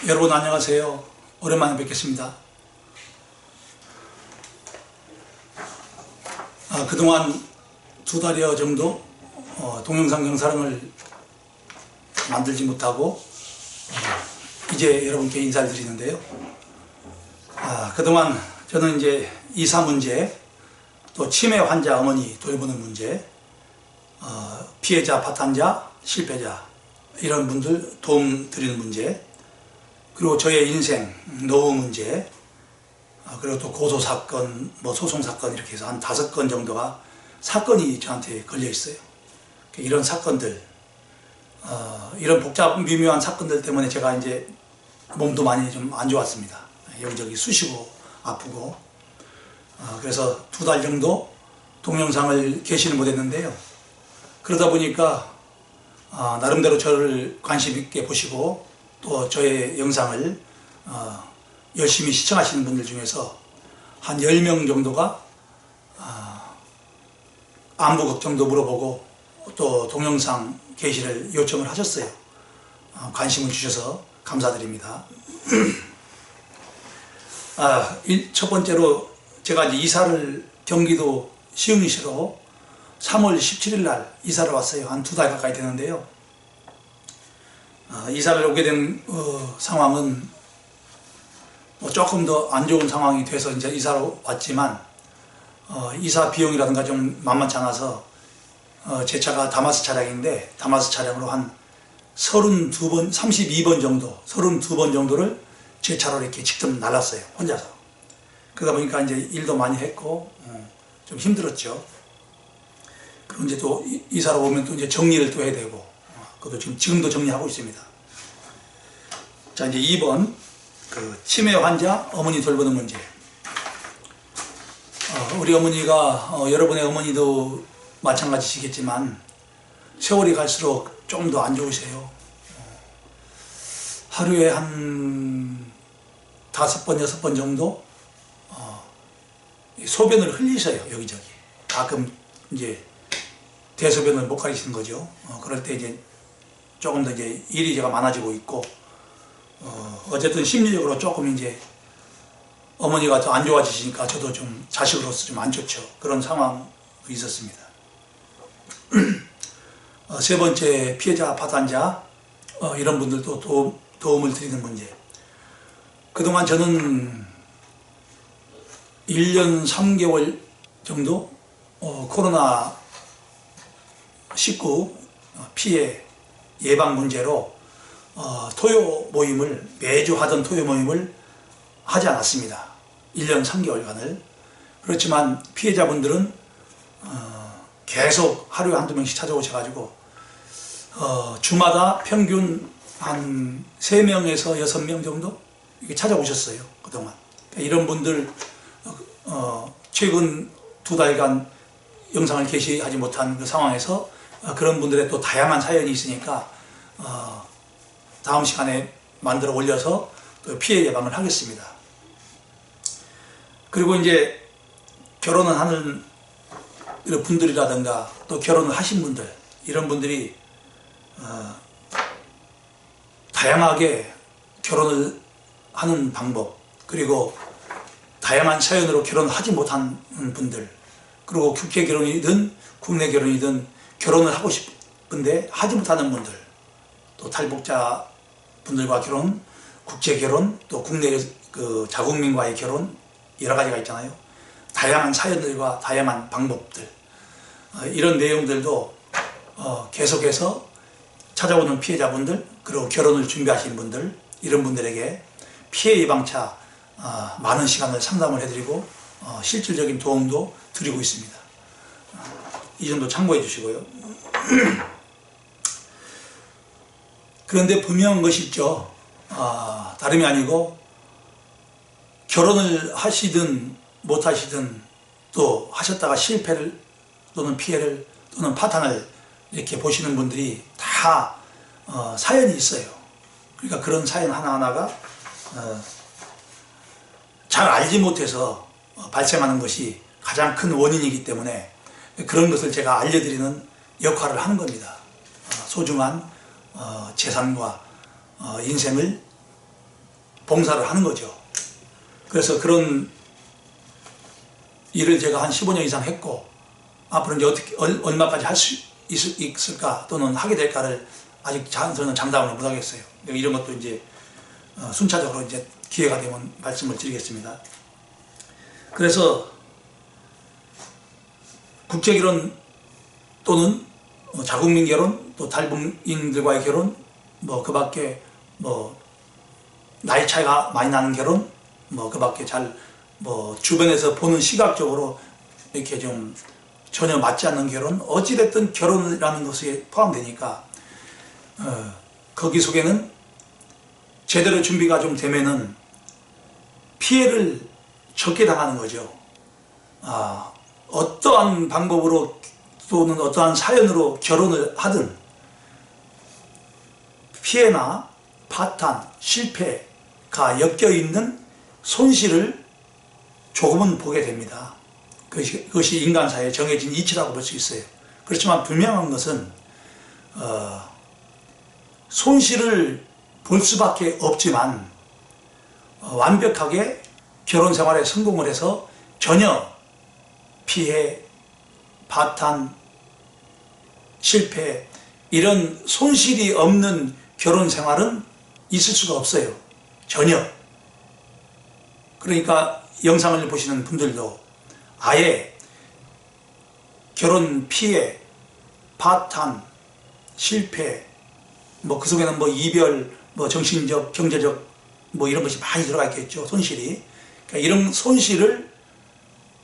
여러분 안녕하세요. 오랜만에 뵙겠습니다. 그동안 2달여 정도 동영상 영상을 만들지 못하고 이제 여러분께 인사를 드리는데요. 그동안 저는 이제 이사 문제, 또 치매 환자 어머니 돌보는 문제, 피해자, 파탄자, 실패자 이런 분들 도움 드리는 문제, 그리고 저의 인생, 노후 문제, 그리고 또 고소사건, 소송사건 이렇게 해서 한 5건 정도가 사건이 저한테 걸려 있어요. 이런 사건들, 이런 복잡 미묘한 사건들 때문에 제가 이제 몸도 많이 좀 안 좋았습니다. 여기저기 쑤시고 아프고, 그래서 2달 정도 동영상을 게시를 못했는데요. 그러다 보니까 나름대로 저를 관심 있게 보시고 또 저의 영상을 열심히 시청하시는 분들 중에서 한 10명 정도가 안부 걱정도 물어보고 또 동영상 게시를 요청을 하셨어요. 관심을 주셔서 감사드립니다. 첫 번째로 제가 이제 이사를 경기도 시흥시로 3월 17일 날 이사를 왔어요. 한 2달 가까이 되는데요. 이사를 오게 된 상황은 조금 더 안 좋은 상황이 돼서 이제 이사로 왔지만, 이사 비용이라든가 좀 만만치 않아서 제 차가 다마스 차량인데 다마스 차량으로 한 32번, 32번 정도, 32번 정도를 제 차로 이렇게 직접 날랐어요. 혼자서. 그러다 보니까 이제 일도 많이 했고 좀 힘들었죠. 그리고 이제 또 이사로 오면 또 이제 정리를 또 해야 되고, 그것도 지금도 정리하고 있습니다. 자, 이제 2번, 치매 환자 어머니 돌보는 문제. 우리 어머니가, 여러분의 어머니도 마찬가지시겠지만, 세월이 갈수록 좀 더 안 좋으세요. 하루에 한 5번, 6번 정도, 소변을 흘리셔요, 여기저기. 가끔 이제 대소변을 못 가리시는 거죠. 그럴 때 이제 조금 더 이제 일이 제가 많아지고 있고, 어쨌든 심리적으로 조금 이제 어머니가 더 안 좋아지시니까 저도 좀 자식으로서 좀 안 좋죠. 그런 상황이 있었습니다. 세 번째, 피해자, 파탄자, 이런 분들도 도움을 드리는 문제. 그동안 저는 1년 3개월 정도 코로나19 피해 예방 문제로 토요 모임을, 매주 하던 토요 모임을 하지 않았습니다. 1년 3개월간을. 그렇지만 피해자분들은 계속 하루에 한두 명씩 찾아오셔가지고 주마다 평균 한 3명에서 6명 정도 이렇게 찾아오셨어요. 그동안. 이런 분들 최근 2달간 영상을 게시하지 못한 그 상황에서 그런 분들의 또 다양한 사연이 있으니까 다음 시간에 만들어 올려서 또 피해 예방을 하겠습니다. 그리고 이제 결혼을 하는 분들이라든가 또 결혼을 하신 분들, 이런 분들이 다양하게 결혼을 하는 방법, 그리고 다양한 사연으로 결혼을 하지 못한 분들, 그리고 국제 결혼이든 국내 결혼이든 결혼을 하고 싶은데 하지 못하는 분들, 또 탈북자 분들과 결혼, 국제 결혼, 또 국내 자국민과의 결혼, 여러 가지가 있잖아요. 다양한 사연들과 다양한 방법들, 이런 내용들도 계속해서 찾아오는 피해자분들, 그리고 결혼을 준비하시는 분들, 이런 분들에게 피해 예방차 많은 시간을 상담을 해드리고 실질적인 도움도 드리고 있습니다. 이 정도 참고해 주시고요. 그런데 분명한 것이 있죠. 다름이 아니고 결혼을 하시든 못 하시든 또 하셨다가 실패를 또는 피해를 또는 파탄을 이렇게 보시는 분들이 다 사연이 있어요. 그러니까 그런 사연 하나하나가 잘 알지 못해서 발생하는 것이 가장 큰 원인이기 때문에 그런 것을 제가 알려드리는 역할을 하는 겁니다. 소중한 재산과 인생을 봉사를 하는 거죠. 그래서 그런 일을 제가 한 15년 이상 했고, 앞으로 이제 어떻게, 얼마까지 할 수 있을까, 또는 하게 될까를 아직 저는 장담을 못 하겠어요. 이런 것도 이제 순차적으로 이제 기회가 되면 말씀을 드리겠습니다. 그래서 국제결혼 또는 자국민 결혼, 또 탈북민들과의 결혼, 뭐 그 밖에 뭐 나이 차이가 많이 나는 결혼, 뭐 그 밖에 뭐 주변에서 보는 시각적으로 이렇게 좀 전혀 맞지 않는 결혼, 어찌됐든 결혼이라는 것이 포함되니까 거기 속에는 제대로 준비가 좀 되면은 피해를 적게 당하는 거죠. 어떠한 방법으로 또는 어떠한 사연으로 결혼을 하든 피해나 파탄, 실패가 엮여있는 손실을 조금은 보게 됩니다. 그것이 인간사회에 정해진 이치라고 볼 수 있어요. 그렇지만 분명한 것은 손실을 볼 수밖에 없지만 완벽하게 결혼 생활에 성공을 해서 전혀 피해, 파탄, 실패 이런 손실이 없는 결혼 생활은 있을 수가 없어요. 전혀. 그러니까 영상을 보시는 분들도 아예 결혼 피해, 파탄, 실패, 뭐 그 속에는 뭐 이별, 뭐 정신적, 경제적 뭐 이런 것이 많이 들어가 있겠죠. 손실이. 그러니까 이런 손실을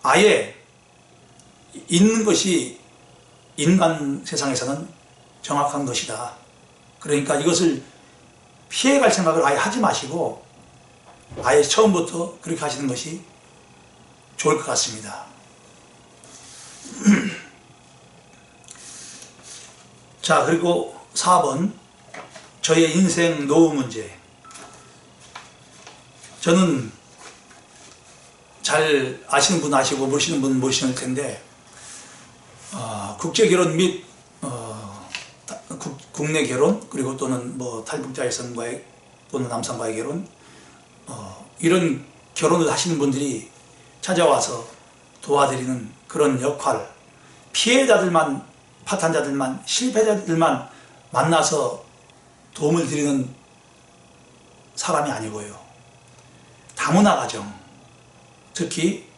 아예 있는 것이 인간 세상에서는 정확한 것이다. 그러니까 이것을 피해갈 생각을 아예 하지 마시고 아예 처음부터 그렇게 하시는 것이 좋을 것 같습니다. 자, 그리고 4번 저의 인생 노후 문제. 저는 잘 아시는 분 아시고 모르시는 분 모르실 텐데 국제결혼 및 국내 결혼, 그리고 또는 뭐 탈북자 여성과의 또는 남성과의 결혼, 이런 결혼을 하시는 분들이 찾아와서 도와드리는 그런 역할, 피해자들만, 파탄자들만, 실패자들만 만나서 도움을 드리는 사람이 아니고요. 다문화 가정, 특히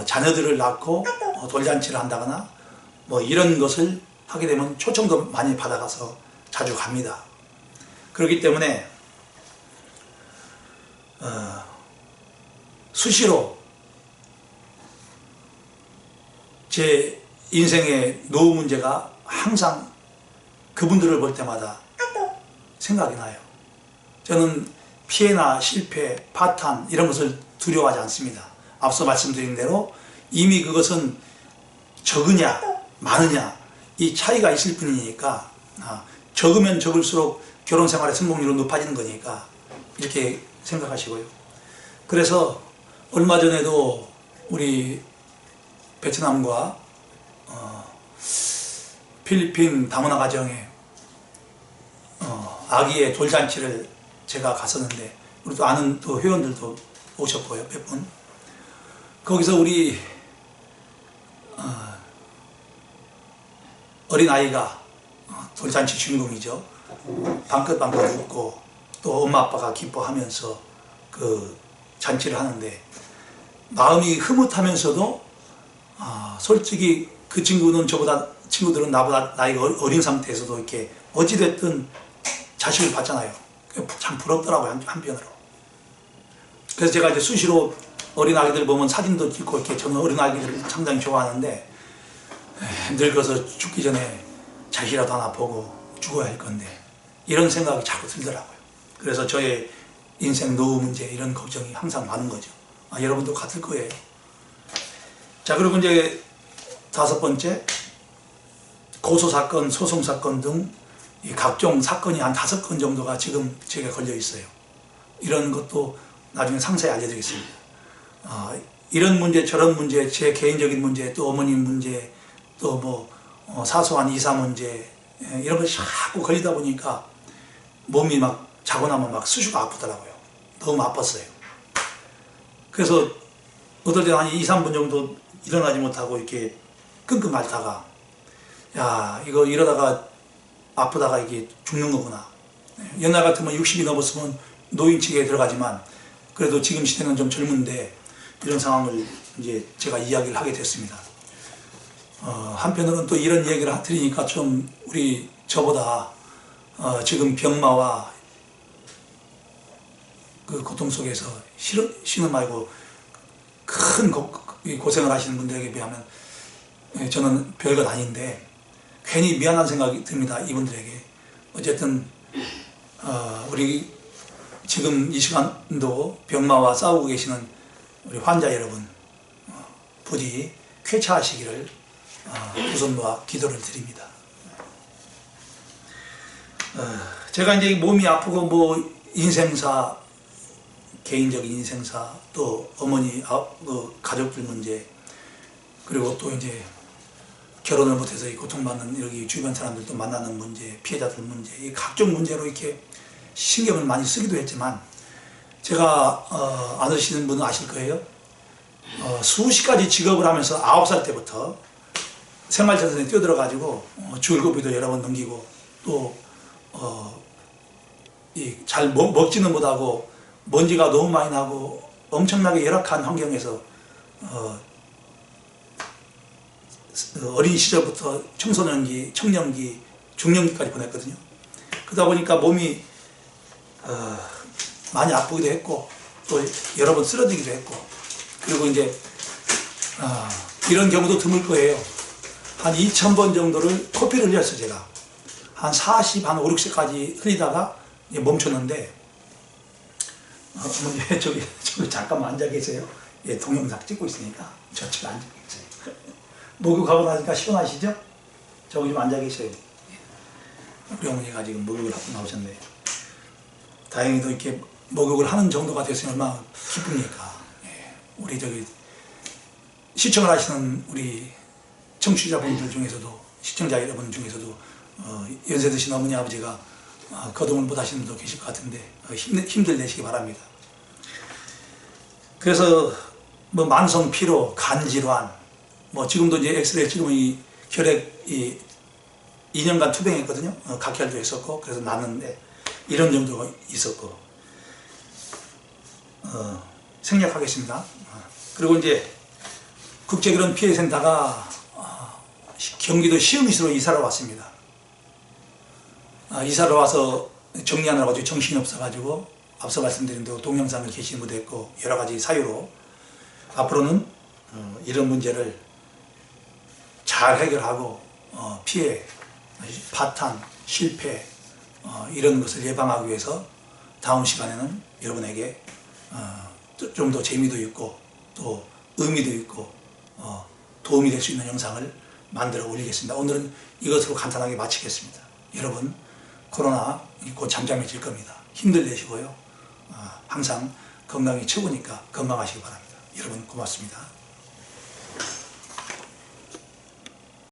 자녀들을 낳고 돌잔치를 한다거나 뭐 이런 것을 하게 되면 초청도 많이 받아가서 자주 갑니다. 그렇기 때문에 수시로 제 인생의 노후 문제가 항상 그분들을 볼 때마다 생각이 나요. 저는 피해나 실패, 파탄 이런 것을 두려워하지 않습니다. 앞서 말씀드린 대로 이미 그것은 적으냐 많으냐 이 차이가 있을 뿐이니까 적으면 적을수록 결혼 생활의 성공률은 높아지는 거니까 이렇게 생각하시고요. 그래서 얼마 전에도 우리 베트남과 필리핀 다문화 가정에 아기의 돌잔치를 제가 갔었는데 우리 또 아는 또 회원들도 오셨고요, 몇 분. 거기서 우리 어린아이가 돌잔치 주인공이죠. 방긋방긋 웃고 또 엄마 아빠가 기뻐하면서 그 잔치를 하는데 마음이 흐뭇하면서도 솔직히 그 친구들은 나보다 나이가 어린 상태에서도 이렇게 어찌됐든 자식을 봤잖아요. 참 부럽더라고요, 한편으로. 그래서 제가 이제 수시로 어린아이들 보면 사진도 찍고 이렇게 저는 어린아이들을 상당히 좋아하는데 늙어서 죽기 전에 자식이라도 하나 보고 죽어야 할 건데 이런 생각이 자꾸 들더라고요. 그래서 저의 인생 노후 문제 이런 걱정이 항상 많은 거죠. 여러분도 같을 거예요. 자, 그리고 이제 5번째, 고소사건, 소송사건 등 각종 사건이 한 5건 정도가 지금 제게 걸려 있어요. 이런 것도 나중에 상세히 알려드리겠습니다. 이런 문제, 저런 문제, 제 개인적인 문제, 또 어머님 문제, 또 뭐 사소한 이사 문제, 이런 것이 자꾸 걸리다 보니까 몸이 막 자고 나면 막 수시가 아프더라고요. 너무 아팠어요. 그래서 어떨 때는 한 2, 3분 정도 일어나지 못하고 이렇게 끙끙 앓다가, 야, 이거 이러다가 아프다가 이게 죽는 거구나. 옛날 같으면 60이 넘었으면 노인층에 들어가지만, 그래도 지금 시대는 좀 젊은데 이런 상황을 이제 제가 이야기를 하게 됐습니다. 한편으로는 또 이런 얘기를 드리니까 좀 우리 저보다 지금 병마와 그 고통 속에서 신음하고 큰 고생을 하시는 분들에게 비하면 저는 별것 아닌데 괜히 미안한 생각이 듭니다. 이분들에게. 어쨌든 우리 지금 이 시간도 병마와 싸우고 계시는 우리 환자 여러분 부디 쾌차하시기를 구선과 기도를 드립니다. 제가 이제 몸이 아프고 뭐 인생사, 개인적인 인생사, 또 어머니, 가족들 문제, 그리고 또 이제 결혼을 못해서 고통받는 여기 주변 사람들도 만나는 문제, 피해자들 문제, 이 각종 문제로 이렇게 신경을 많이 쓰기도 했지만, 제가 아시는 분은 아실 거예요. 수십 가지 직업을 하면서 9살 때부터 생활자산에 뛰어들어가지고 줄고비도 여러 번 넘기고, 또 잘 먹지는 못하고 먼지가 너무 많이 나고 엄청나게 열악한 환경에서 어린 시절부터 청소년기, 청년기, 중년기까지 보냈거든요. 그러다 보니까 몸이 많이 아프기도 했고, 또 여러 번 쓰러지기도 했고, 그리고 이제 이런 경우도 드물 거예요. 한 2,000번 정도를 코피를 흘렸어요. 제가 한 40, 한 5, 6세까지 흘리다가 이제 멈췄는데, 어머니 저기 잠깐만 앉아 계세요. 예, 동영상 찍고 있으니까 저쪽에 앉아 계세요. 목욕하고 나니까 시원하시죠? 저기 좀 앉아 계셔요. 우리 어머니가 지금 목욕을 하고 나오셨네요. 다행히도 이렇게 목욕을 하는 정도가 됐으면 얼마나 기쁩니까? 예, 우리 저기 시청을 하시는 우리 청취자분들 중에서도, 시청자 여러분 중에서도 연세 드신 어머니 아버지가 거동을 못 하시는 분도 계실 것 같은데 힘들 내시기 바랍니다. 그래서 뭐 만성 피로, 간 질환, 뭐 지금도 이제 엑스레이 찍으면 이 혈액이 2년간 투병했거든요. 각혈도 했었고, 그래서 났는데 이런 정도가 있었고, 생략하겠습니다. 그리고 이제 국제결혼피해센터가 경기도 시흥시로 이사를 왔습니다. 이사를 와서 정리하느라고 정신이 없어가지고 앞서 말씀드린 대로 동영상을 게시 못했고, 여러 가지 사유로 앞으로는 이런 문제를 잘 해결하고 피해, 파탄, 실패 이런 것을 예방하기 위해서 다음 시간에는 여러분에게 좀 더 재미도 있고 또 의미도 있고 도움이 될 수 있는 영상을 만들어 올리겠습니다. 오늘은 이것으로 간단하게 마치겠습니다. 여러분, 코로나 곧 잠잠해질 겁니다. 힘들 내시고요. 항상 건강이 최고니까 건강하시기 바랍니다. 여러분 고맙습니다.